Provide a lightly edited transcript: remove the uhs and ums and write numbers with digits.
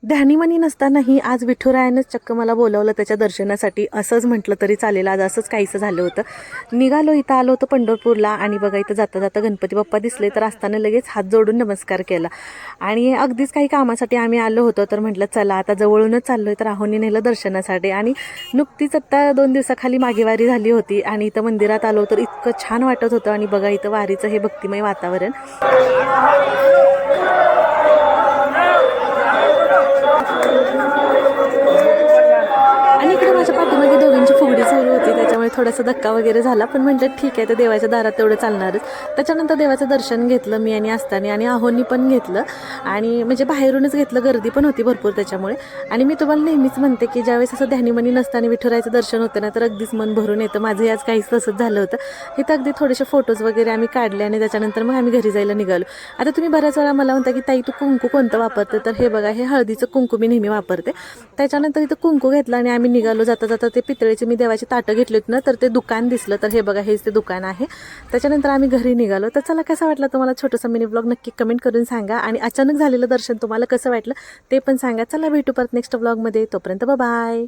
ध्यानीमनी नसतानाही आज विठुरायानंच चक्क मला बोलावलं त्याच्या दर्शनासाठी, असंच म्हटलं तरी चालेल. आज असंच काहीसं झालं होतं. निघालो, इथं आलो होतो पंढरपूरला आणि बघा इथं जाता जाता गणपती बाप्पा दिसले तर असताना लगेच हात जोडून नमस्कार केला. आणि अगदीच काही कामासाठी आम्ही आलो होतो, तर म्हटलं चला आता जवळूनच चाललोय, तर राहुनी नेलं दर्शनासाठी. आणि नुकतीच आत्ता 2 दिवसाखाली मागेवारी झाली होती आणि इथं मंदिरात आलो तर इतकं छान वाटत होतं. आणि बघा इथं वारीचं हे भक्तिमय वातावरण. आणि इकडे माझ्या पाठीमागे दोघांची फुगडी चालू होती, त्याच्यामुळे थोडासा धक्का वगैरे झाला, पण म्हटलं ठीक आहे, तर देवाच्या दारात तेवढं चालणारच. त्याच्यानंतर देवाचं दर्शन घेतलं मी आणि असताना, आणि आहोनी पण घेतलं. आणि म्हणजे बाहेरूनच घेतलं, गर्दी पण होती भरपूर त्याच्यामुळे. आणि मी तुम्हाला नेहमीच म्हणते की ज्यावेळेस असं ध्यानीमनी नसताना विठुरायाचं दर्शन होतं ना, तर अगदीच मन भरून येतं. माझंही आज काहीच तसंच झालं होतं. इथं अगदी थोडेसे फोटोज वगैरे आम्ही काढले आणि त्याच्यानंतर मग आम्ही घरी जायला निघालो. आता तुम्ही बऱ्याच वेळा मला म्हणता की ताई तू कुंकू कोणतं वापरते, तर हे बघा, हे हळदीचं कुंकू मी नेहमी वापरते. त्याच्यानंतर इथं कुंकू घेतलं आणि आम्ही निघालो. जाता जाता ते पितळेचे मी देवाची ताटं घेतली होती ना, तर ते दुकान दिसलं, तर हे बघा हेच ते दुकान आहे. त्याच्यानंतर आम्ही घरी निघालो. तर चला, कसा वाटला तुम्हाला छोटंसं मिनी ब्लॉग नक्की कमेंट करून सांगा. आणि अचानक झालेलं दर्शन तुम्हाला कसं वाटलं ते पण सांगा. चला भेटू परत नेक्स्ट ब्लॉगमध्ये. तोपर्यंत बाय.